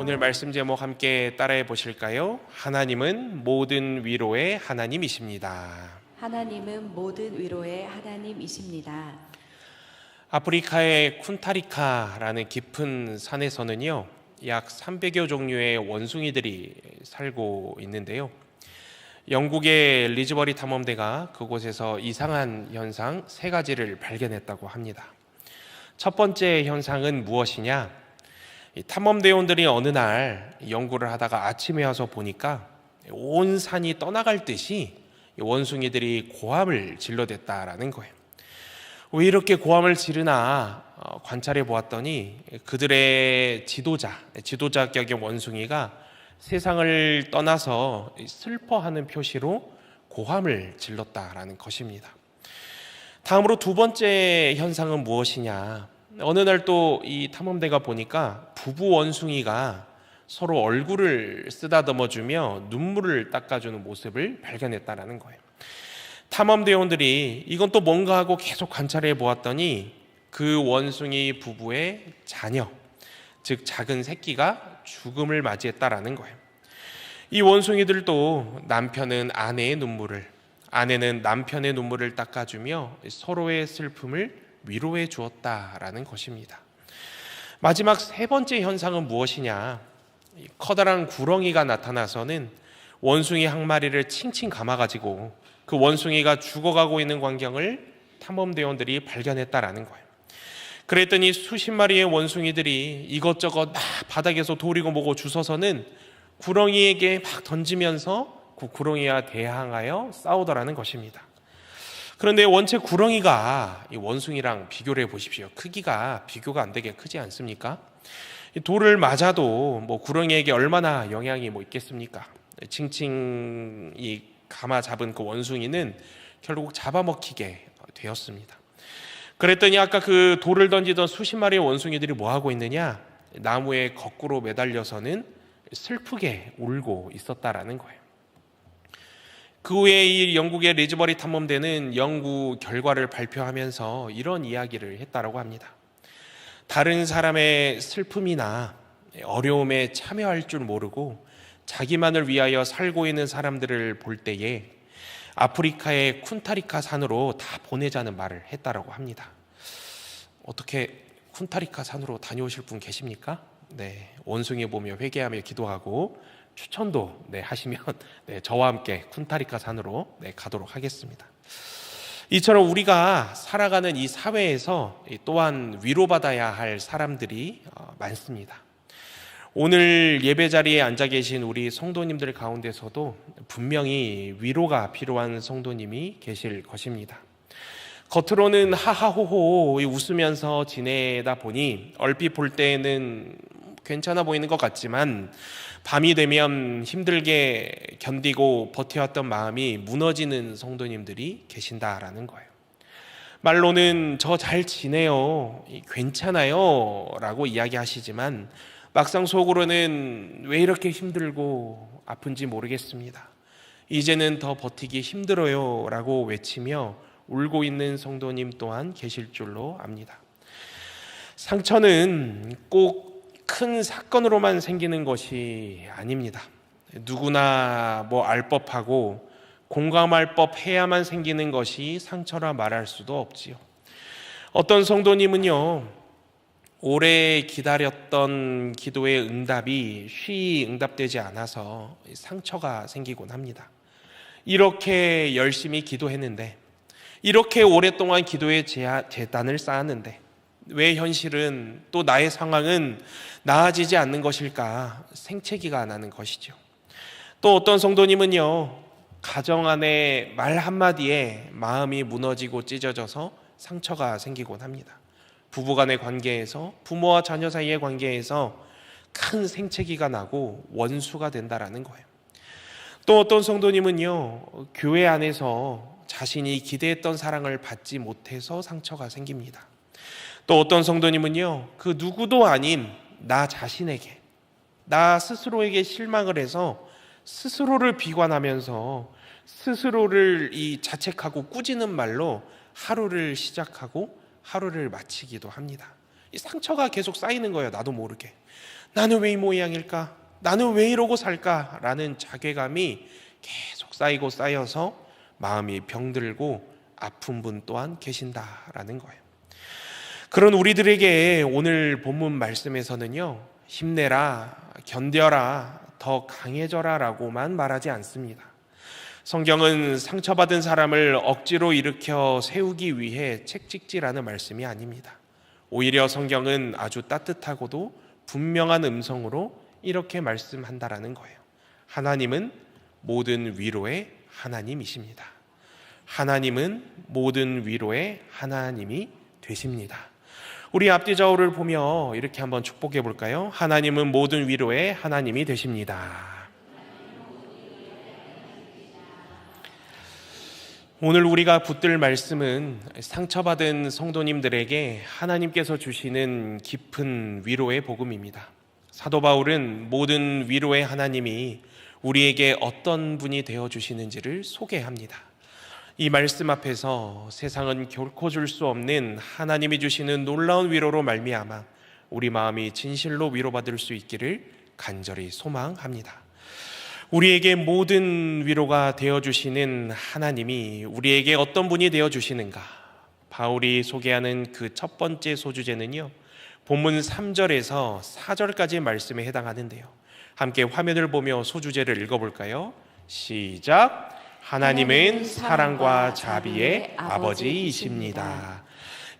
오늘 말씀 제목 함께 따라해 보실까요? 하나님은 모든 위로의 하나님이십니다. 하나님은 모든 위로의 하나님이십니다. 아프리카의 쿤타리카라는 깊은 산에서는요, 약 300여 종류의 원숭이들이 살고 있는데요. 영국의 리즈버리 탐험대가 그곳에서 이상한 현상 3가지를 발견했다고 합니다. 첫 번째 현상은 무엇이냐? 탐험대원들이 어느 날 연구를 하다가 아침에 와서 보니까 온 산이 떠나갈 듯이 원숭이들이 고함을 질러댔다라는 거예요. 왜 이렇게 고함을 지르나 관찰해 보았더니 그들의 지도자격의 원숭이가 세상을 떠나서 슬퍼하는 표시로 고함을 질렀다라는 것입니다. 다음으로 두 번째 현상은 무엇이냐? 어느 날 또 이 탐험대가 보니까 부부 원숭이가 서로 얼굴을 쓰다듬어주며 눈물을 닦아주는 모습을 발견했다라는 거예요. 탐험대원들이 이건 또 뭔가 하고 계속 관찰해 보았더니 그 원숭이 부부의 자녀, 즉 작은 새끼가 죽음을 맞이했다라는 거예요. 이 원숭이들도 남편은 아내의 눈물을, 아내는 남편의 눈물을 닦아주며 서로의 슬픔을 위로해 주었다라는 것입니다. 마지막 세 번째 현상은 무엇이냐? 커다란 구렁이가 나타나서는 원숭이 한 마리를 칭칭 감아가지고 그 원숭이가 죽어가고 있는 광경을 탐험대원들이 발견했다라는 거예요. 그랬더니 수십 마리의 원숭이들이 이것저것 막 바닥에서 돌이고 뭐고 주워서는 구렁이에게 막 던지면서 그 구렁이와 대항하여 싸우더라는 것입니다. 그런데 원체 구렁이가 이 원숭이랑 비교를 해보십시오. 크기가 비교가 안 되게 크지 않습니까? 돌을 맞아도 뭐 구렁이에게 얼마나 영향이 있겠습니까? 칭칭 이 감아 잡은 그 원숭이는 결국 잡아먹히게 되었습니다. 그랬더니 아까 그 돌을 던지던 수십 마리의 원숭이들이 뭐 하고 있느냐? 나무에 거꾸로 매달려서는 슬프게 울고 있었다라는 거예요. 그 후에 이 영국의 리즈버리 탐험대는 연구 결과를 발표하면서 이런 이야기를 했다라고 합니다. 다른 사람의 슬픔이나 어려움에 참여할 줄 모르고 자기만을 위하여 살고 있는 사람들을 볼 때에 아프리카의 쿤타리카 산으로 다 보내자는 말을 했다라고 합니다. 어떻게 쿤타리카 산으로 다녀오실 분 계십니까? 네, 원숭이 보며 회개하며 기도하고 추천도 하시면 저와 함께 쿤타리카 산으로 가도록 하겠습니다. 이처럼 우리가 살아가는 이 사회에서 또한 위로받아야 할 사람들이 많습니다. 오늘 예배 자리에 앉아 계신 우리 성도님들 가운데서도 분명히 위로가 필요한 성도님이 계실 것입니다. 겉으로는 하하호호 웃으면서 지내다 보니 얼핏 볼 때에는 괜찮아 보이는 것 같지만 밤이 되면 힘들게 견디고 버텨왔던 마음이 무너지는 성도님들이 계신다라는 거예요. 말로는 저 잘 지내요, 괜찮아요 라고 이야기하시지만 막상 속으로는 왜 이렇게 힘들고 아픈지 모르겠습니다, 이제는 더 버티기 힘들어요 라고 외치며 울고 있는 성도님 또한 계실 줄로 압니다. 상처는 꼭 큰 사건으로만 생기는 것이 아닙니다. 누구나 알 법하고 공감할 법해야만 생기는 것이 상처라 말할 수도 없지요. 어떤 성도님은요, 오래 기다렸던 기도의 응답이 쉬이 응답되지 않아서 상처가 생기곤 합니다. 이렇게 열심히 기도했는데, 이렇게 오랫동안 기도의 재단을 쌓았는데 왜 현실은 또 나의 상황은 나아지지 않는 것일까 생채기가 나는 것이죠. 또 어떤 성도님은요, 가정 안에 말 한마디에 마음이 무너지고 찢어져서 상처가 생기곤 합니다. 부부간의 관계에서, 부모와 자녀 사이의 관계에서 큰 생채기가 나고 원수가 된다라는 거예요. 또 어떤 성도님은요, 교회 안에서 자신이 기대했던 사랑을 받지 못해서 상처가 생깁니다. 또 어떤 성도님은요, 그 누구도 아닌 나 자신에게, 나 스스로에게 실망을 해서 스스로를 비관하면서 스스로를 자책하고 꾸짖는 말로 하루를 시작하고 하루를 마치기도 합니다. 이 상처가 계속 쌓이는 거예요. 나도 모르게. 나는 왜 이 모양일까? 나는 왜 이러고 살까? 라는 자괴감이 계속 쌓이고 쌓여서 마음이 병들고 아픈 분 또한 계신다라는 거예요. 그런 우리들에게 오늘 본문 말씀에서는요, 힘내라, 견뎌라, 더 강해져라 라고만 말하지 않습니다. 성경은 상처받은 사람을 억지로 일으켜 세우기 위해 책찍질하는 말씀이 아닙니다. 오히려 성경은 아주 따뜻하고도 분명한 음성으로 이렇게 말씀한다라는 거예요. 하나님은 모든 위로의 하나님이십니다. 하나님은 모든 위로의 하나님이 되십니다. 우리 앞뒤 좌우를 보며 이렇게 한번 축복해 볼까요? 하나님은 모든 위로의 하나님이 되십니다. 오늘 우리가 붙들 말씀은 상처받은 성도님들에게 하나님께서 주시는 깊은 위로의 복음입니다. 사도 바울은 모든 위로의 하나님이 우리에게 어떤 분이 되어주시는지를 소개합니다. 이 말씀 앞에서 세상은 결코 줄 수 없는 하나님이 주시는 놀라운 위로로 말미암아 우리 마음이 진실로 위로받을 수 있기를 간절히 소망합니다. 우리에게 모든 위로가 되어주시는 하나님이 우리에게 어떤 분이 되어주시는가? 바울이 소개하는 그 첫 번째 소주제는요, 본문 3절에서 4절까지 말씀에 해당하는데요. 함께 화면을 보며 소주제를 읽어볼까요? 시작! 하나님은 사랑과 자비의 아버지이십니다.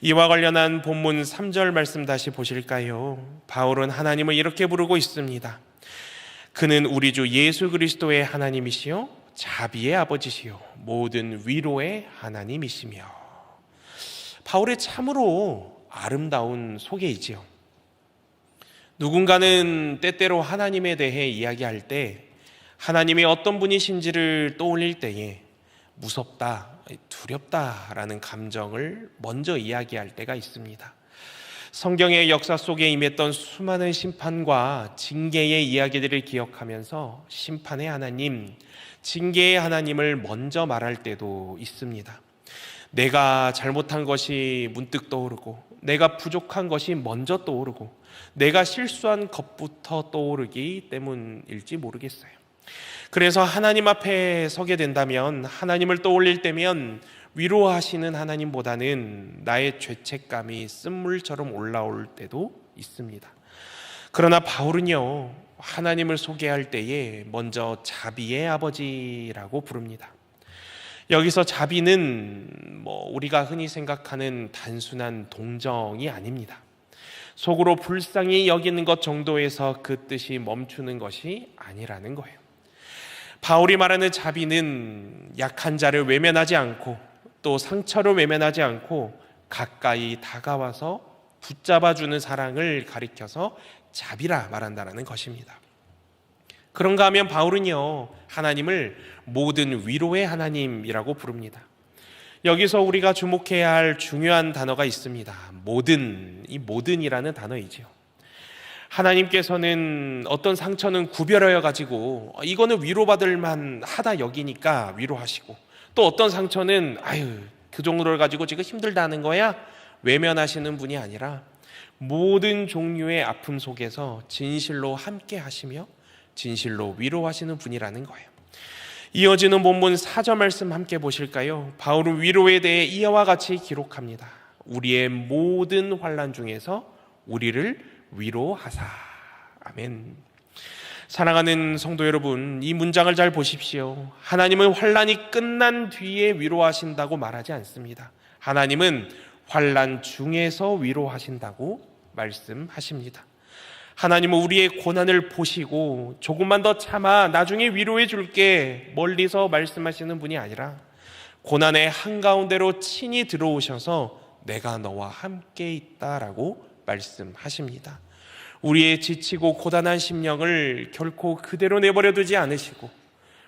이와 관련한 본문 3절 말씀 다시 보실까요? 바울은 하나님을 이렇게 부르고 있습니다. 그는 우리 주 예수 그리스도의 하나님이시요 자비의 아버지시요 모든 위로의 하나님이시며. 바울의 참으로 아름다운 소개이지요. 누군가는 때때로 하나님에 대해 이야기할 때 하나님이 어떤 분이신지를 떠올릴 때에 무섭다, 두렵다라는 감정을 먼저 이야기할 때가 있습니다. 성경의 역사 속에 임했던 수많은 심판과 징계의 이야기들을 기억하면서 심판의 하나님, 징계의 하나님을 먼저 말할 때도 있습니다. 내가 잘못한 것이 문득 떠오르고, 내가 부족한 것이 먼저 떠오르고, 내가 실수한 것부터 떠오르기 때문일지 모르겠어요. 그래서 하나님 앞에 서게 된다면, 하나님을 떠올릴 때면 위로하시는 하나님보다는 나의 죄책감이 쓴물처럼 올라올 때도 있습니다. 그러나 바울은요, 하나님을 소개할 때에 먼저 자비의 아버지라고 부릅니다. 여기서 자비는 우리가 흔히 생각하는 단순한 동정이 아닙니다. 속으로 불쌍히 여기는 것 정도에서 그 뜻이 멈추는 것이 아니라는 거예요. 바울이 말하는 자비는 약한 자를 외면하지 않고 또 상처를 외면하지 않고 가까이 다가와서 붙잡아주는 사랑을 가리켜서 자비라 말한다는 것입니다. 그런가 하면 바울은요, 하나님을 모든 위로의 하나님이라고 부릅니다. 여기서 우리가 주목해야 할 중요한 단어가 있습니다. 모든, 이 모든이라는 단어이지요. 하나님께서는 어떤 상처는 구별하여 가지고 이거는 위로받을 만하다 여기니까 위로하시고, 또 어떤 상처는 그 정도를 가지고 지금 힘들다는 거야 외면하시는 분이 아니라 모든 종류의 아픔 속에서 진실로 함께 하시며 진실로 위로하시는 분이라는 거예요. 이어지는 본문 4절 말씀 함께 보실까요? 바울은 위로에 대해 이와 같이 기록합니다. 우리의 모든 환난 중에서 우리를 위로하사. 아멘. 사랑하는 성도 여러분, 이 문장을 잘 보십시오. 하나님은 환난이 끝난 뒤에 위로하신다고 말하지 않습니다. 하나님은 환난 중에서 위로하신다고 말씀하십니다. 하나님은 우리의 고난을 보시고 조금만 더 참아 나중에 위로해 줄게 멀리서 말씀하시는 분이 아니라 고난의 한가운데로 친히 들어오셔서 내가 너와 함께 있다라고 말씀하십니다. 우리의 지치고 고단한 심령을 결코 그대로 내버려 두지 않으시고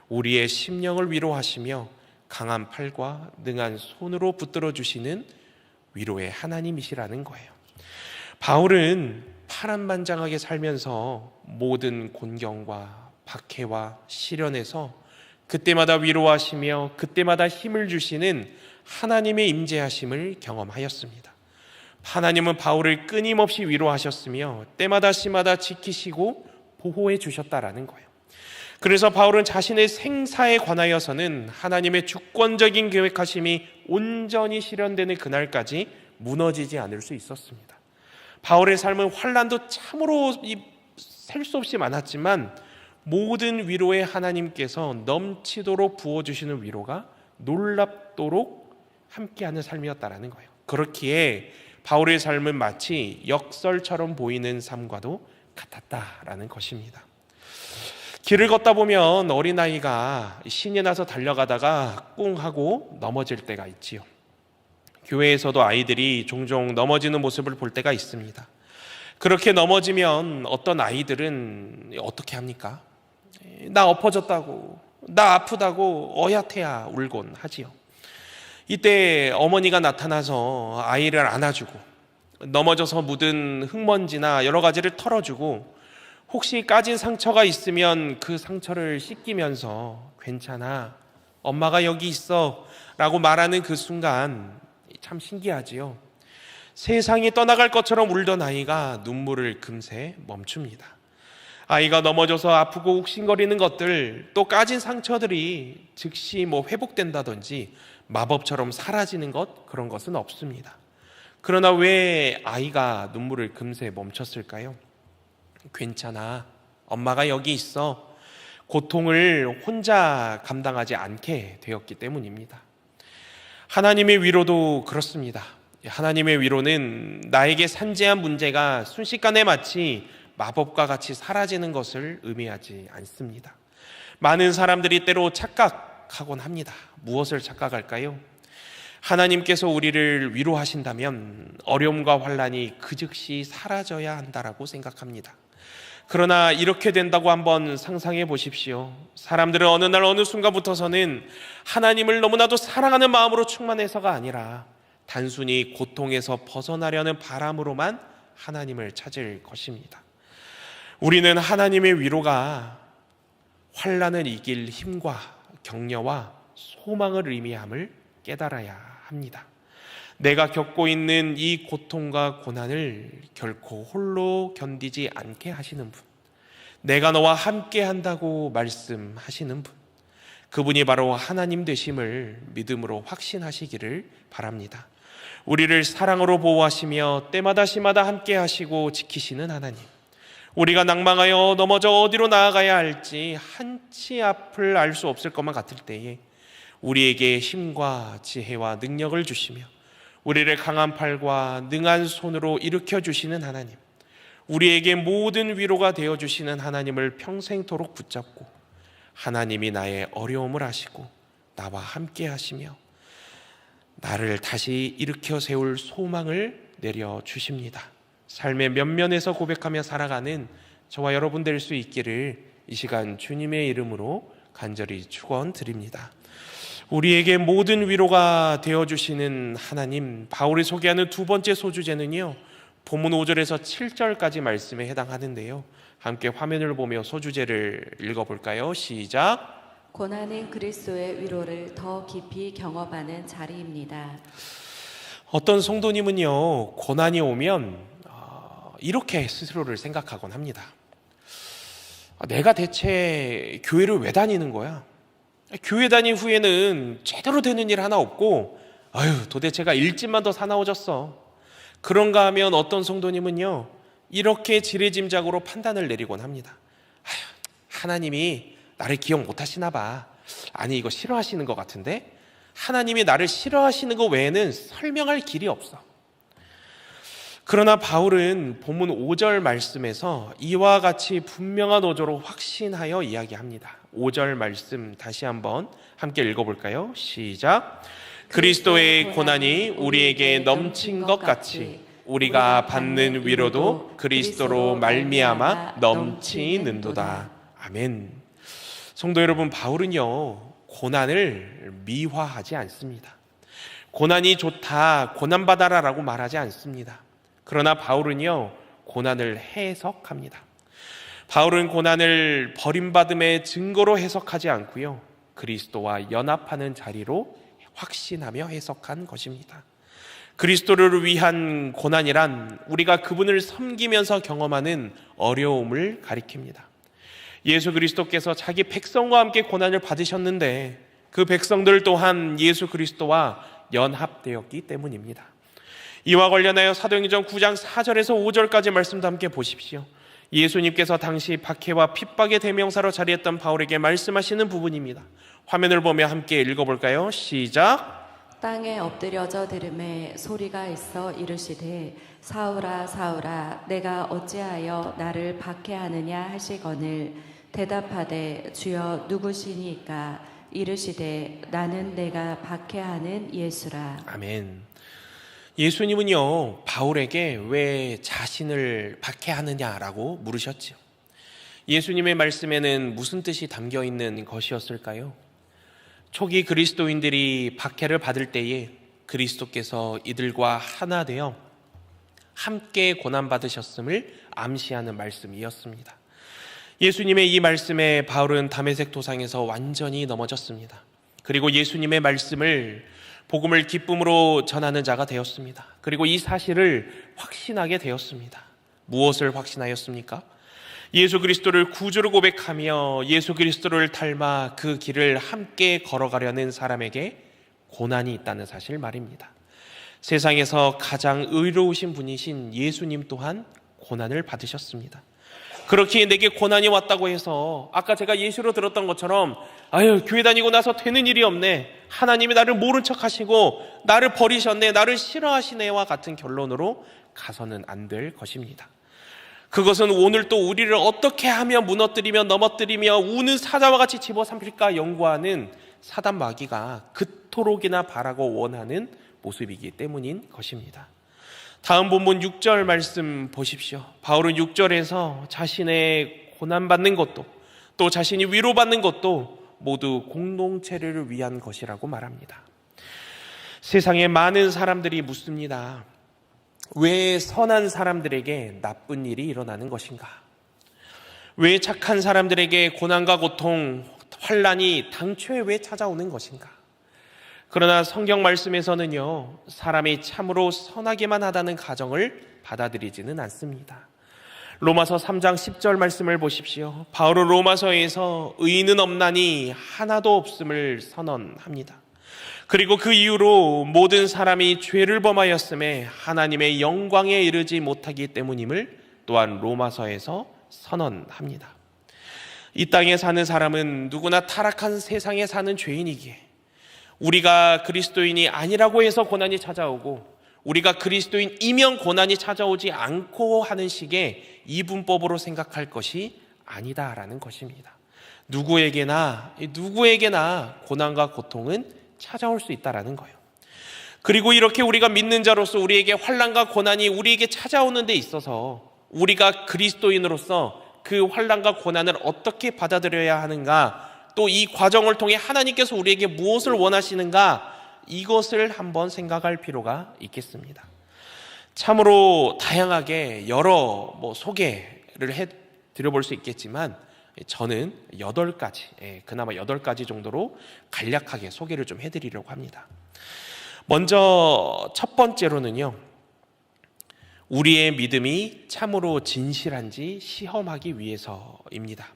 우리의 심령을 위로하시며 강한 팔과 능한 손으로 붙들어 주시는 위로의 하나님이시라는 거예요. 바울은 파란만장하게 살면서 모든 곤경과 박해와 시련에서 그때마다 위로하시며 그때마다 힘을 주시는 하나님의 임재하심을 경험하였습니다. 하나님은 바울을 끊임없이 위로하셨으며 때마다 시마다 지키시고 보호해 주셨다라는 거예요. 그래서 바울은 자신의 생사에 관하여서는 하나님의 주권적인 계획하심이 온전히 실현되는 그날까지 무너지지 않을 수 있었습니다. 바울의 삶은 환난도 참으로 셀 수 없이 많았지만 모든 위로에 하나님께서 넘치도록 부어주시는 위로가 놀랍도록 함께하는 삶이었다라는 거예요. 그렇기에 바울의 삶은 마치 역설처럼 보이는 삶과도 같았다라는 것입니다. 길을 걷다 보면 어린아이가 신이 나서 달려가다가 꿍 하고 넘어질 때가 있지요. 교회에서도 아이들이 종종 넘어지는 모습을 볼 때가 있습니다. 그렇게 넘어지면 어떤 아이들은 어떻게 합니까? 나 엎어졌다고, 나 아프다고 어야태야 울곤 하지요. 이때 어머니가 나타나서 아이를 안아주고 넘어져서 묻은 흙먼지나 여러 가지를 털어주고 혹시 까진 상처가 있으면 그 상처를 씻기면서 괜찮아, 엄마가 여기 있어 라고 말하는 그 순간 참 신기하지요. 세상이 떠나갈 것처럼 울던 아이가 눈물을 금세 멈춥니다. 아이가 넘어져서 아프고 욱신거리는 것들, 또 까진 상처들이 즉시 회복된다든지 마법처럼 사라지는 것, 그런 것은 없습니다. 그러나 왜 아이가 눈물을 금세 멈췄을까요? 괜찮아, 엄마가 여기 있어, 고통을 혼자 감당하지 않게 되었기 때문입니다. 하나님의 위로도 그렇습니다. 하나님의 위로는 나에게 산재한 문제가 순식간에 마치 마법과 같이 사라지는 것을 의미하지 않습니다. 많은 사람들이 때로 착각하곤 합니다. 무엇을 착각할까요? 하나님께서 우리를 위로하신다면 어려움과 환난이 그 즉시 사라져야 한다라고 생각합니다. 그러나 이렇게 된다고 한번 상상해 보십시오. 사람들은 어느 날 어느 순간부터서는 하나님을 너무나도 사랑하는 마음으로 충만해서가 아니라 단순히 고통에서 벗어나려는 바람으로만 하나님을 찾을 것입니다. 우리는 하나님의 위로가 환난을 이길 힘과 격려와 소망을 의미함을 깨달아야 합니다. 내가 겪고 있는 이 고통과 고난을 결코 홀로 견디지 않게 하시는 분, 내가 너와 함께 한다고 말씀하시는 분, 그분이 바로 하나님 되심을 믿음으로 확신하시기를 바랍니다. 우리를 사랑으로 보호하시며 때마다 시마다 함께 하시고 지키시는 하나님, 우리가 낭망하여 넘어져 어디로 나아가야 할지 한치 앞을 알 수 없을 것만 같을 때에 우리에게 힘과 지혜와 능력을 주시며 우리를 강한 팔과 능한 손으로 일으켜 주시는 하나님, 우리에게 모든 위로가 되어 주시는 하나님을 평생토록 붙잡고 하나님이 나의 어려움을 아시고 나와 함께 하시며 나를 다시 일으켜 세울 소망을 내려주십니다. 삶의 면면에서 고백하며 살아가는 저와 여러분 될 수 있기를 이 시간 주님의 이름으로 간절히 축원드립니다. 우리에게 모든 위로가 되어주시는 하나님, 바울이 소개하는 두 번째 소주제는요, 본문 5절에서 7절까지 말씀에 해당하는데요, 함께 화면을 보며 소주제를 읽어볼까요? 시작. 고난은 그리스도의 위로를 더 깊이 경험하는 자리입니다. 어떤 성도님은요, 고난이 오면 이렇게 스스로를 생각하곤 합니다. 내가 대체 교회를 왜 다니는 거야? 교회 다닌 후에는 제대로 되는 일 하나 없고, 아유, 도대체가 일집만 더 사나워졌어. 그런가 하면 어떤 성도님은요, 이렇게 지레짐작으로 판단을 내리곤 합니다. 아유, 하나님이 나를 기억 못 하시나 봐. 아니, 이거 싫어하시는 것 같은데? 하나님이 나를 싫어하시는 것 외에는 설명할 길이 없어. 그러나 바울은 본문 5절 말씀에서 이와 같이 분명한 어조로 확신하여 이야기합니다. 5절 말씀 다시 한번 함께 읽어볼까요? 시작. 그리스도의 고난이 우리에게 넘친 것 같이 우리가 받는 위로도 그리스도로 말미암아 넘치는도다. 아멘. 성도 여러분, 바울은요, 고난을 미화하지 않습니다. 고난이 좋다, 고난받아라라고 말하지 않습니다. 그러나 바울은요, 고난을 해석합니다. 바울은 고난을 버림받음의 증거로 해석하지 않고요, 그리스도와 연합하는 자리로 확신하며 해석한 것입니다. 그리스도를 위한 고난이란 우리가 그분을 섬기면서 경험하는 어려움을 가리킵니다. 예수 그리스도께서 자기 백성과 함께 고난을 받으셨는데 그 백성들 또한 예수 그리스도와 연합되었기 때문입니다. 이와 관련하여 사도행전 9장 4절에서 5절까지 말씀도 함께 보십시오. 예수님께서 당시 박해와 핍박의 대명사로 자리했던 바울에게 말씀하시는 부분입니다. 화면을 보며 함께 읽어볼까요? 시작. 땅에 엎드려져 들음에 소리가 있어 이르시되 사울아 사울아 내가 어찌하여 나를 박해하느냐 하시거늘 대답하되 주여 누구시니까 이르시되 나는 내가 박해하는 예수라. 아멘. 예수님은요 바울에게 왜 자신을 박해하느냐라고 물으셨죠. 예수님의 말씀에는 무슨 뜻이 담겨 있는 것이었을까요? 초기 그리스도인들이 박해를 받을 때에 그리스도께서 이들과 하나 되어 함께 고난받으셨음을 암시하는 말씀이었습니다. 예수님의 이 말씀에 바울은 다메섹 도상에서 완전히 넘어졌습니다. 그리고 예수님의 말씀을 복음을 기쁨으로 전하는 자가 되었습니다. 그리고 이 사실을 확신하게 되었습니다. 무엇을 확신하였습니까? 예수 그리스도를 구주로 고백하며 예수 그리스도를 닮아 그 길을 함께 걸어가려는 사람에게 고난이 있다는 사실 말입니다. 세상에서 가장 의로우신 분이신 예수님 또한 고난을 받으셨습니다. 그렇게 내게 고난이 왔다고 해서 아까 제가 예시로 들었던 것처럼 교회 다니고 나서 되는 일이 없네, 하나님이 나를 모른 척 하시고 나를 버리셨네, 나를 싫어하시네와 같은 결론으로 가서는 안 될 것입니다. 그것은 오늘 또 우리를 어떻게 하면 무너뜨리며 넘어뜨리며 우는 사자와 같이 집어삼킬까 연구하는 사단 마귀가 그토록이나 바라고 원하는 모습이기 때문인 것입니다. 다음 본문 6절 말씀 보십시오. 바울은 6절에서 자신의 고난받는 것도 또 자신이 위로받는 것도 모두 공동체를 위한 것이라고 말합니다. 세상에 많은 사람들이 묻습니다. 왜 선한 사람들에게 나쁜 일이 일어나는 것인가? 왜 착한 사람들에게 고난과 고통, 환난이 당초에 왜 찾아오는 것인가? 그러나 성경 말씀에서는요, 사람이 참으로 선하게만 하다는 가정을 받아들이지는 않습니다. 로마서 3장 10절 말씀을 보십시오. 바울은 로마서에서 의인은 없나니 하나도 없음을 선언합니다. 그리고 그 이후로 모든 사람이 죄를 범하였음에 하나님의 영광에 이르지 못하기 때문임을 또한 로마서에서 선언합니다. 이 땅에 사는 사람은 누구나 타락한 세상에 사는 죄인이기에 우리가 그리스도인이 아니라고 해서 고난이 찾아오고 우리가 그리스도인이면 고난이 찾아오지 않고 하는 식의 이분법으로 생각할 것이 아니다라는 것입니다. 누구에게나 고난과 고통은 찾아올 수 있다라는 거예요. 그리고 이렇게 우리가 믿는 자로서 우리에게 환난과 고난이 우리에게 찾아오는 데 있어서 우리가 그리스도인으로서 그 환난과 고난을 어떻게 받아들여야 하는가, 또 이 과정을 통해 하나님께서 우리에게 무엇을 원하시는가, 이것을 한번 생각할 필요가 있겠습니다. 참으로 다양하게 여러 소개를 해드려볼 수 있겠지만 저는 8가지, 그나마 8가지 정도로 간략하게 소개를 좀 해드리려고 합니다. 먼저 첫 번째로는요, 우리의 믿음이 참으로 진실한지 시험하기 위해서입니다.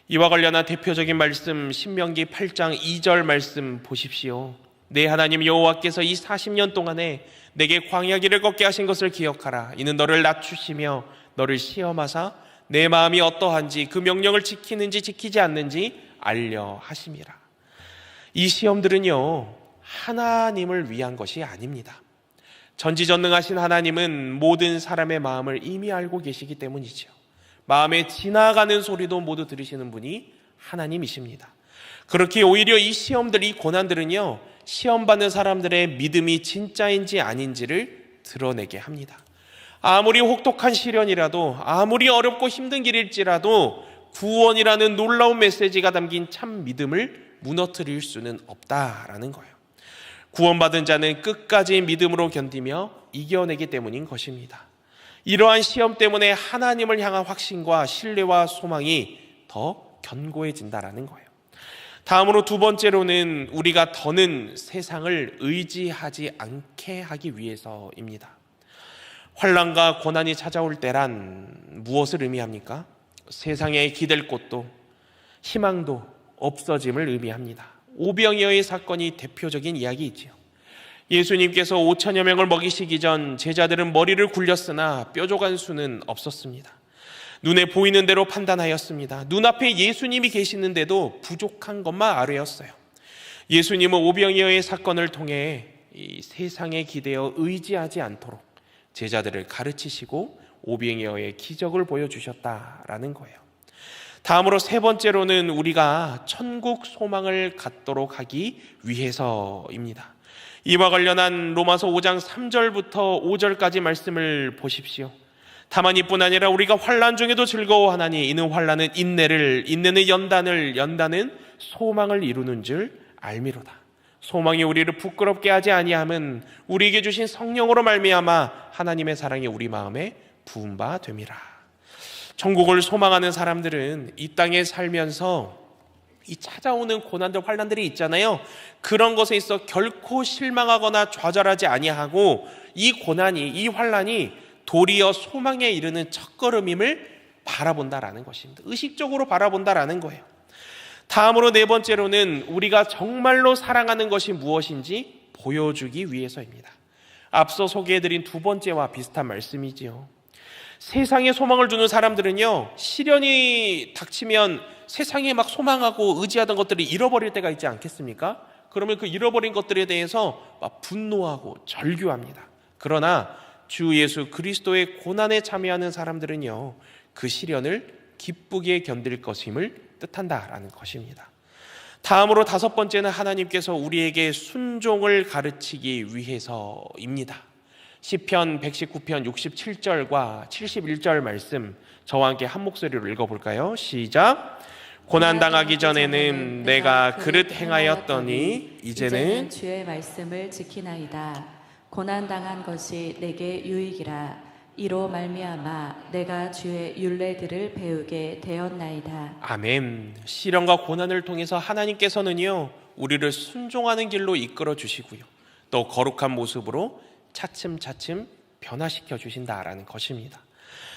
이와 관련한 대표적인 말씀 신명기 8장 2절 말씀 보십시오. 내 하나님 여호와께서 이 40년 동안에 내게 광야 길을 걷게 하신 것을 기억하라. 이는 너를 낮추시며 너를 시험하사 내 마음이 어떠한지 그 명령을 지키는지 지키지 않는지 알려 하심이라. 이 시험들은요, 하나님을 위한 것이 아닙니다. 전지전능하신 하나님은 모든 사람의 마음을 이미 알고 계시기 때문이죠. 마음에 지나가는 소리도 모두 들으시는 분이 하나님이십니다. 그렇게 오히려 이 시험들, 이 고난들은요, 시험받는 사람들의 믿음이 진짜인지 아닌지를 드러내게 합니다. 아무리 혹독한 시련이라도, 아무리 어렵고 힘든 길일지라도 구원이라는 놀라운 메시지가 담긴 참 믿음을 무너뜨릴 수는 없다라는 거예요. 구원받은 자는 끝까지 믿음으로 견디며 이겨내기 때문인 것입니다. 이러한 시험 때문에 하나님을 향한 확신과 신뢰와 소망이 더 견고해진다라는 거예요. 다음으로 두 번째로는 우리가 더는 세상을 의지하지 않게 하기 위해서입니다. 환난과 고난이 찾아올 때란 무엇을 의미합니까? 세상에 기댈 곳도 희망도 없어짐을 의미합니다. 오병이어의 사건이 대표적인 이야기이지요. 예수님께서 5천여 명을 먹이시기 전 제자들은 머리를 굴렸으나 뾰족한 수는 없었습니다. 눈에 보이는 대로 판단하였습니다. 눈앞에 예수님이 계시는데도 부족한 것만 아뢰었어요. 예수님은 오병이어의 사건을 통해 이 세상에 기대어 의지하지 않도록 제자들을 가르치시고 오병이어의 기적을 보여주셨다라는 거예요. 다음으로 세 번째로는 우리가 천국 소망을 갖도록 하기 위해서입니다. 이와 관련한 로마서 5장 3절부터 5절까지 말씀을 보십시오. 다만 이뿐 아니라 우리가 환난 중에도 즐거워하나니 이는 환난은 인내를, 인내는 연단을, 연단은 소망을 이루는 줄 알미로다. 소망이 우리를 부끄럽게 하지 아니함은 우리에게 주신 성령으로 말미암아 하나님의 사랑이 우리 마음에 부은 바 됨이라. 천국을 소망하는 사람들은 이 땅에 살면서 이 찾아오는 고난들, 환난들이 있잖아요. 그런 것에 있어 결코 실망하거나 좌절하지 아니하고 이 고난이, 이 환난이 도리어 소망에 이르는 첫걸음임을 바라본다라는 것입니다. 의식적으로 바라본다라는 거예요. 다음으로 네 번째로는 우리가 정말로 사랑하는 것이 무엇인지 보여주기 위해서입니다. 앞서 소개해드린 두 번째와 비슷한 말씀이지요. 세상에 소망을 두는 사람들은요, 시련이 닥치면 세상에 막 소망하고 의지하던 것들이 잃어버릴 때가 있지 않겠습니까? 그러면 그 잃어버린 것들에 대해서 막 분노하고 절규합니다. 그러나 주 예수 그리스도의 고난에 참여하는 사람들은요, 그 시련을 기쁘게 견딜 것임을 뜻한다라는 것입니다. 다음으로 다섯 번째는 하나님께서 우리에게 순종을 가르치기 위해서입니다. 시편 119편 67절과 71절 말씀 저와 함께 한 목소리로 읽어볼까요? 시작. 고난당하기 전에는 내가 그릇 행하였더니 이제는 주의 말씀을 지키나이다. 고난당한 것이 내게 유익이라. 이로 말미암아 내가 주의 율례들을 배우게 되었나이다. 아멘. 시련과 고난을 통해서 하나님께서는요, 우리를 순종하는 길로 이끌어 주시고요, 또 거룩한 모습으로 차츰차츰 변화시켜 주신다라는 것입니다.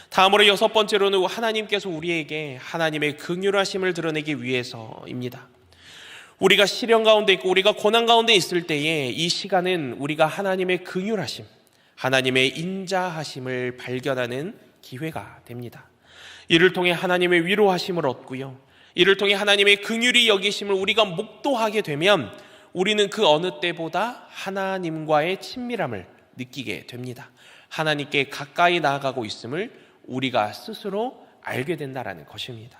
다음으로 여섯 번째로는 하나님께서 우리에게 하나님의 긍휼하심을 드러내기 위해서입니다. 우리가 시련 가운데 있고 우리가 고난 가운데 있을 때에 이 시간은 우리가 하나님의 긍휼하심, 하나님의 인자하심을 발견하는 기회가 됩니다. 이를 통해 하나님의 위로하심을 얻고요, 이를 통해 하나님의 긍휼히 여기심을 우리가 목도하게 되면 우리는 그 어느 때보다 하나님과의 친밀함을 느끼게 됩니다. 하나님께 가까이 나아가고 있음을 우리가 스스로 알게 된다는 것입니다.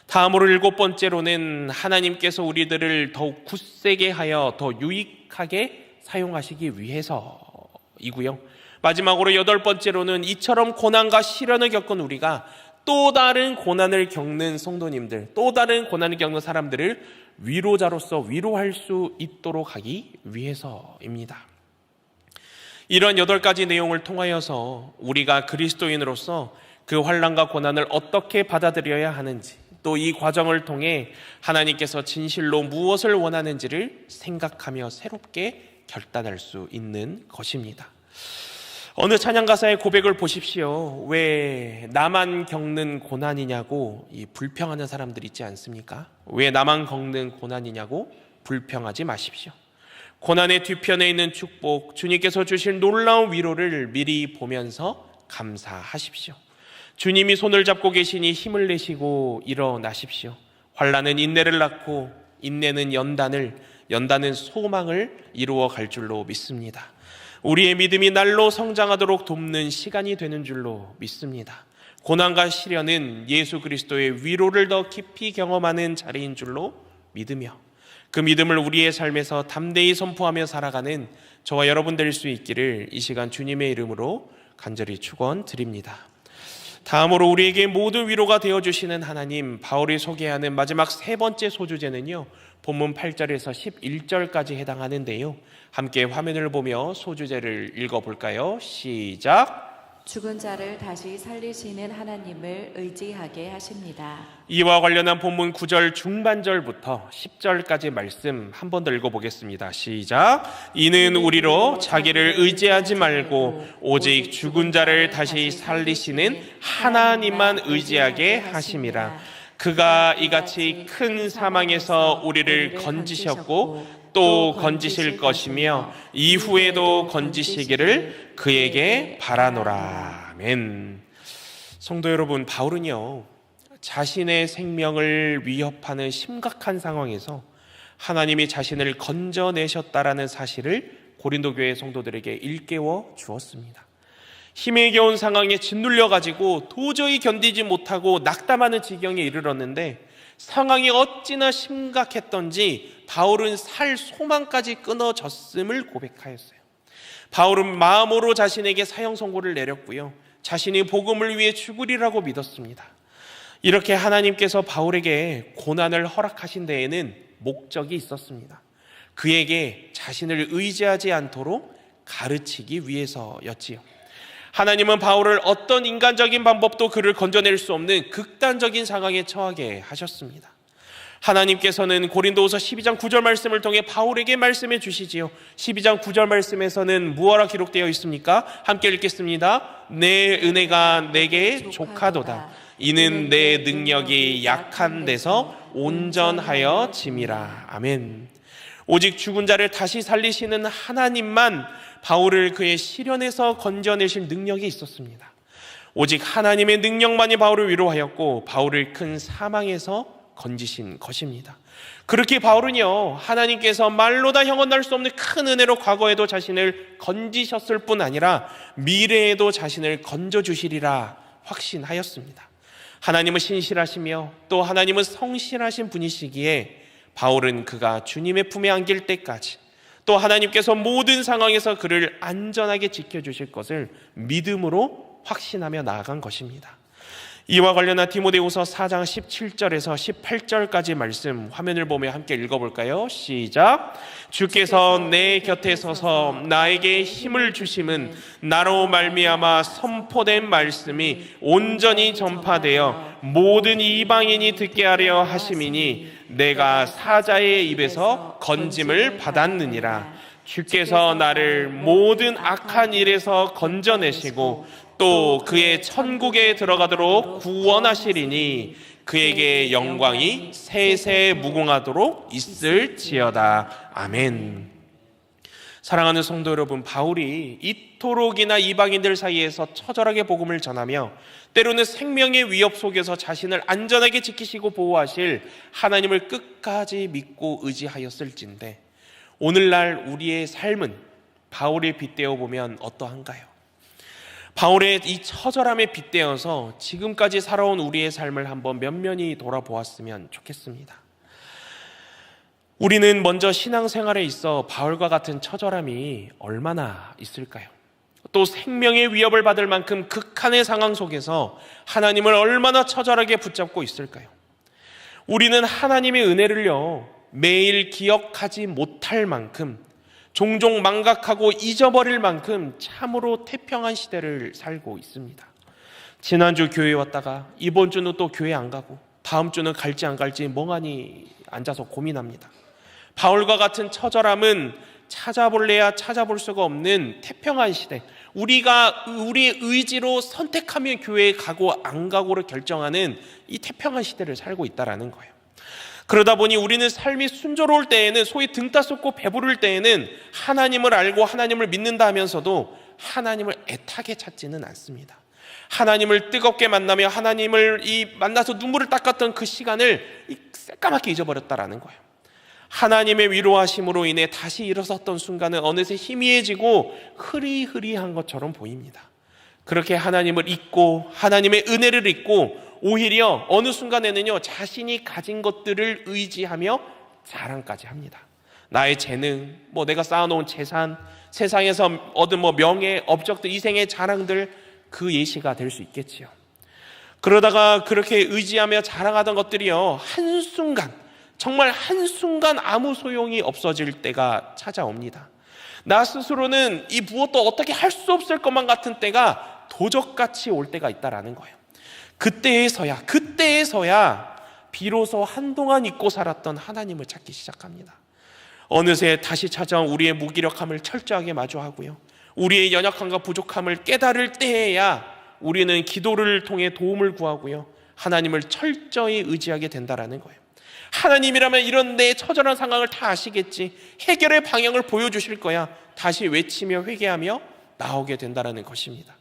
다음으로 일곱 번째로는 하나님께서 우리들을 더욱 굳세게 하여 더 유익하게 사용하시기 위해서이고요, 마지막으로 여덟 번째로는 이처럼 고난과 시련을 겪은 우리가 또 다른 고난을 겪는 성도님들, 또 다른 고난을 겪는 사람들을 위로자로서 위로할 수 있도록 하기 위해서입니다. 이런 8가지 내용을 통하여서 우리가 그리스도인으로서 그 환난과 고난을 어떻게 받아들여야 하는지, 또 이 과정을 통해 하나님께서 진실로 무엇을 원하는지를 생각하며 새롭게 결단할 수 있는 것입니다. 어느 찬양가사의 고백을 보십시오. 왜 나만 겪는 고난이냐고 불평하는 사람들 있지 않습니까? 왜 나만 겪는 고난이냐고 불평하지 마십시오. 고난의 뒤편에 있는 축복, 주님께서 주실 놀라운 위로를 미리 보면서 감사하십시오. 주님이 손을 잡고 계시니 힘을 내시고 일어나십시오. 환난은 인내를 낳고 인내는 연단을, 연단은 소망을 이루어 갈 줄로 믿습니다. 우리의 믿음이 날로 성장하도록 돕는 시간이 되는 줄로 믿습니다. 고난과 시련은 예수 그리스도의 위로를 더 깊이 경험하는 자리인 줄로 믿으며 그 믿음을 우리의 삶에서 담대히 선포하며 살아가는 저와 여러분 될 수 있기를 이 시간 주님의 이름으로 간절히 축원드립니다. 다음으로 우리에게 모든 위로가 되어주시는 하나님, 바울이 소개하는 마지막 세 번째 소주제는요, 본문 8절에서 11절까지 해당하는데요, 함께 화면을 보며 소주제를 읽어볼까요? 시작! 죽은 자를 다시 살리시는 하나님을 의지하게 하십니다. 이와 관련한 본문 9절 중반절부터 10절까지 말씀 한 번 더 읽어보겠습니다. 시작. 이는 우리로 자기를 의지하지 말고 오직 죽은 자를 다시 살리시는 하나님만 의지하게 하심이라. 그가 이같이 큰 사망에서 우리를 건지셨고 또 건지실 것이며 이후에도 건지시기를 그에게 바라노라. 아멘. 성도 여러분, 바울은요 자신의 생명을 위협하는 심각한 상황에서 하나님이 자신을 건져내셨다라는 사실을 고린도 교회 성도들에게 일깨워 주었습니다. 힘에 겨운 상황에 짓눌려 가지고 도저히 견디지 못하고 낙담하는 지경에 이르렀는데 상황이 어찌나 심각했던지 바울은 살 소망까지 끊어졌음을 고백하였어요. 바울은 마음으로 자신에게 사형 선고를 내렸고요, 자신이 복음을 위해 죽으리라고 믿었습니다. 이렇게 하나님께서 바울에게 고난을 허락하신 데에는 목적이 있었습니다. 그에게 자신을 의지하지 않도록 가르치기 위해서였지요. 하나님은 바울을 어떤 인간적인 방법도 그를 건져낼 수 없는 극단적인 상황에 처하게 하셨습니다. 하나님께서는 고린도후서 12장 9절 말씀을 통해 바울에게 말씀해 주시지요. 12장 9절 말씀에서는 무엇라 기록되어 있습니까? 함께 읽겠습니다. 내 은혜가 내게 족하도다. 이는 내 능력이 약한 데서 온전하여 짐이라. 아멘. 오직 죽은 자를 다시 살리시는 하나님만 바울을 그의 시련에서 건져내실 능력이 있었습니다. 오직 하나님의 능력만이 바울을 위로하였고 바울을 큰 사망에서 건지신 것입니다. 그렇게 바울은요 하나님께서 말로 다 형언할 수 없는 큰 은혜로 과거에도 자신을 건지셨을 뿐 아니라 미래에도 자신을 건져주시리라 확신하였습니다. 하나님은 신실하시며 또 하나님은 성실하신 분이시기에 바울은 그가 주님의 품에 안길 때까지 또 하나님께서 모든 상황에서 그를 안전하게 지켜주실 것을 믿음으로 확신하며 나아간 것입니다. 이와 관련한 디모데후서 4장 17절에서 18절까지 말씀 화면을 보며 함께 읽어볼까요? 시작. 주께서 내 곁에 서서 나에게 힘을 주심은 나로 말미암아 선포된 말씀이 온전히 전파되어 모든 이방인이 듣게 하려 하심이니 내가 사자의 입에서 건짐을 받았느니라. 주께서 나를 모든 악한 일에서 건져내시고 또 그의 천국에 들어가도록 구원하시리니 그에게 영광이 세세 무궁하도록 있을지어다. 아멘. 사랑하는 성도 여러분, 바울이 이토록이나 이방인들 사이에서 처절하게 복음을 전하며 때로는 생명의 위협 속에서 자신을 안전하게 지키시고 보호하실 하나님을 끝까지 믿고 의지하였을진데 오늘날 우리의 삶은 바울에 빗대어 보면 어떠한가요? 바울의 이 처절함에 빗대어서 지금까지 살아온 우리의 삶을 한번 면면히 돌아보았으면 좋겠습니다. 우리는 먼저 신앙생활에 있어 바울과 같은 처절함이 얼마나 있을까요? 또 생명의 위협을 받을 만큼 극한의 상황 속에서 하나님을 얼마나 처절하게 붙잡고 있을까요? 우리는 하나님의 은혜를요 매일 기억하지 못할 만큼 종종 망각하고 잊어버릴 만큼 참으로 태평한 시대를 살고 있습니다. 지난주 교회 왔다가 이번 주는 또 교회 안 가고 다음 주는 갈지 안 갈지 멍하니 앉아서 고민합니다. 바울과 같은 처절함은 찾아볼래야 찾아볼 수가 없는 태평한 시대, 우리가 우리의 의지로 선택하면 교회에 가고 안 가고를 결정하는 이 태평한 시대를 살고 있다는 거예요. 그러다 보니 우리는 삶이 순조로울 때에는, 소위 등 따숩고 배부를 때에는 하나님을 알고 하나님을 믿는다 하면서도 하나님을 애타게 찾지는 않습니다. 하나님을 뜨겁게 만나며 하나님을 만나서 눈물을 닦았던 그 시간을 새까맣게 잊어버렸다라는 거예요. 하나님의 위로하심으로 인해 다시 일어섰던 순간은 어느새 희미해지고 흐리흐리한 것처럼 보입니다. 그렇게 하나님을 잊고 하나님의 은혜를 잊고 오히려 어느 순간에는요 자신이 가진 것들을 의지하며 자랑까지 합니다. 나의 재능, 내가 쌓아놓은 재산, 세상에서 얻은 명예, 업적들, 이생의 자랑들, 그 예시가 될 수 있겠지요. 그러다가 그렇게 의지하며 자랑하던 것들이요 한순간, 정말 한순간 아무 소용이 없어질 때가 찾아옵니다. 나 스스로는 이 무엇도 어떻게 할 수 없을 것만 같은 때가 도적같이 올 때가 있다라는 거예요. 그때에서야 비로소 한동안 잊고 살았던 하나님을 찾기 시작합니다. 어느새 다시 찾아온 우리의 무기력함을 철저하게 마주하고요, 우리의 연약함과 부족함을 깨달을 때에야 우리는 기도를 통해 도움을 구하고요, 하나님을 철저히 의지하게 된다라는 거예요. 하나님이라면 이런 내 처절한 상황을 다 아시겠지, 해결의 방향을 보여주실 거야, 다시 외치며 회개하며 나오게 된다라는 것입니다.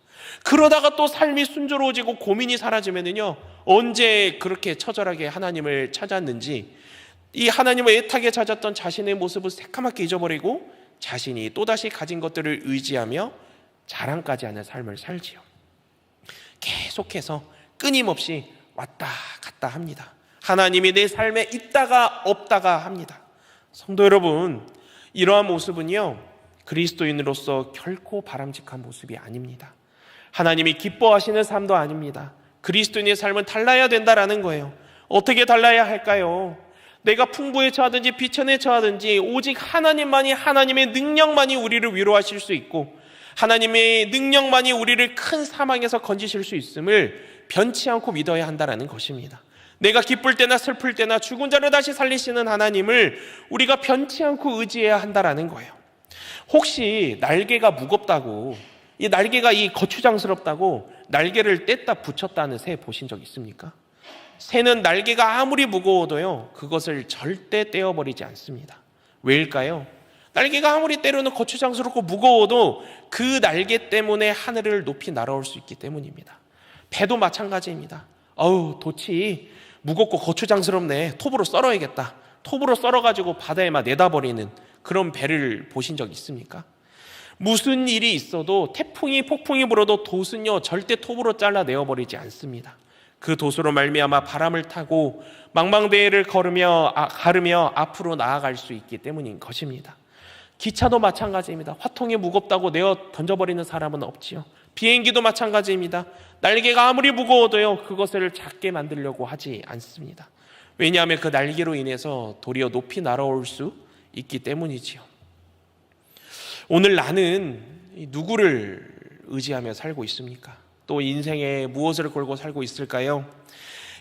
그러다가 또 삶이 순조로워지고 고민이 사라지면요, 언제 그렇게 처절하게 하나님을 찾았는지, 이 하나님을 애타게 찾았던 자신의 모습을 새카맣게 잊어버리고 자신이 또다시 가진 것들을 의지하며 자랑까지 하는 삶을 살지요. 계속해서 끊임없이 왔다 갔다 합니다. 하나님이 내 삶에 있다가 없다가 합니다. 성도 여러분, 이러한 모습은요, 그리스도인으로서 결코 바람직한 모습이 아닙니다. 하나님이 기뻐하시는 삶도 아닙니다. 그리스도인의 삶은 달라야 된다라는 거예요. 어떻게 달라야 할까요? 내가 풍부에 처하든지 비천에 처하든지 오직 하나님만이, 하나님의 능력만이 우리를 위로하실 수 있고, 하나님의 능력만이 우리를 큰 사망에서 건지실 수 있음을 변치 않고 믿어야 한다는 것입니다. 내가 기쁠 때나 슬플 때나 죽은 자를 다시 살리시는 하나님을 우리가 변치 않고 의지해야 한다는 거예요. 혹시 날개가 무겁다고, 이 날개가 이 거추장스럽다고 날개를 뗐다 붙였다는 새 보신 적 있습니까? 새는 날개가 아무리 무거워도요, 그것을 절대 떼어버리지 않습니다. 왜일까요? 날개가 아무리 때로는 거추장스럽고 무거워도 그 날개 때문에 하늘을 높이 날아올 수 있기 때문입니다. 배도 마찬가지입니다. 돛이 무겁고 거추장스럽네, 톱으로 썰어야겠다, 톱으로 썰어가지고 바다에만 내다버리는 그런 배를 보신 적 있습니까? 무슨 일이 있어도 태풍이 폭풍이 불어도 돛은요, 절대 톱으로 잘라내어버리지 않습니다. 그 돛으로 말미암아 바람을 타고 망망대해를 가르며 앞으로 나아갈 수 있기 때문인 것입니다. 기차도 마찬가지입니다. 화통이 무겁다고 내어 던져버리는 사람은 없지요. 비행기도 마찬가지입니다. 날개가 아무리 무거워도요, 그것을 작게 만들려고 하지 않습니다. 왜냐하면 그 날개로 인해서 도리어 높이 날아올 수 있기 때문이지요. 오늘 나는 누구를 의지하며 살고 있습니까? 또 인생에 무엇을 걸고 살고 있을까요?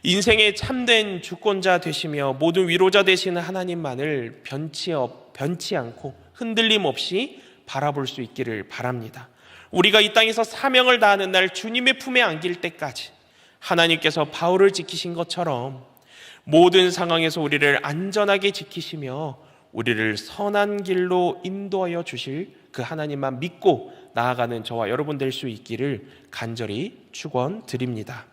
인생의 참된 주권자 되시며 모든 위로자 되시는 하나님만을 변치 않고 흔들림 없이 바라볼 수 있기를 바랍니다. 우리가 이 땅에서 사명을 다하는 날 주님의 품에 안길 때까지 하나님께서 바울을 지키신 것처럼 모든 상황에서 우리를 안전하게 지키시며 우리를 선한 길로 인도하여 주실 그 하나님만 믿고 나아가는 저와 여러분 될 수 있기를 간절히 축원드립니다.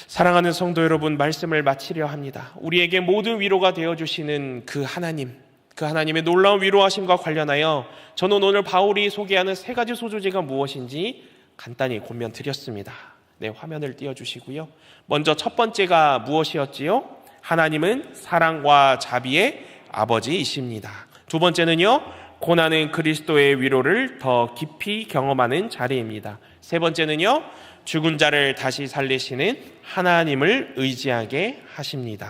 사랑하는 성도 여러분, 말씀을 마치려 합니다. 우리에게 모든 위로가 되어주시는 그 하나님, 그 하나님의 놀라운 위로하심과 관련하여 저는 오늘 바울이 소개하는 세 가지 소조제가 무엇인지 간단히 권면 드렸습니다. 네, 화면을 띄워주시고요. 먼저 첫 번째가 무엇이었지요? 하나님은 사랑과 자비의 아버지이십니다. 두 번째는요, 고난은 그리스도의 위로를 더 깊이 경험하는 자리입니다. 세 번째는요, 죽은 자를 다시 살리시는 하나님을 의지하게 하십니다.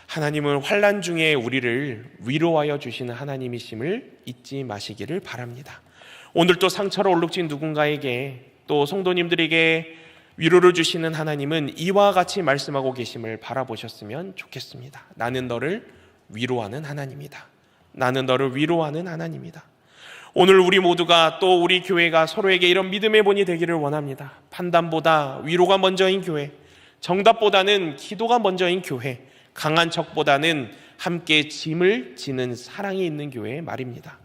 하나님은 환난 중에 우리를 위로하여 주시는 하나님이심을 잊지 마시기를 바랍니다. 오늘도 상처로 얼룩진 누군가에게, 또 성도님들에게 위로를 주시는 하나님은 이와 같이 말씀하고 계심을 바라보셨으면 좋겠습니다. 나는 너를 위로하는 하나님이다. 나는 너를 위로하는 하나님이다. 오늘 우리 모두가, 또 우리 교회가 서로에게 이런 믿음의 본이 되기를 원합니다. 판단보다 위로가 먼저인 교회, 정답보다는 기도가 먼저인 교회, 강한 척보다는 함께 짐을 지는 사랑이 있는 교회 말입니다.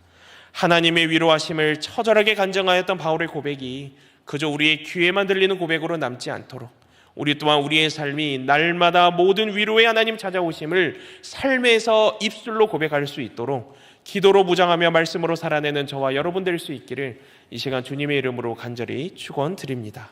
하나님의 위로하심을 처절하게 간증하였던 바울의 고백이 그저 우리의 귀에만 들리는 고백으로 남지 않도록 우리 또한 우리의 삶이 날마다 모든 위로의 하나님 찾아오심을 삶에서 입술로 고백할 수 있도록 기도로 무장하며 말씀으로 살아내는 저와 여러분 될 수 있기를 이 시간 주님의 이름으로 간절히 축원드립니다.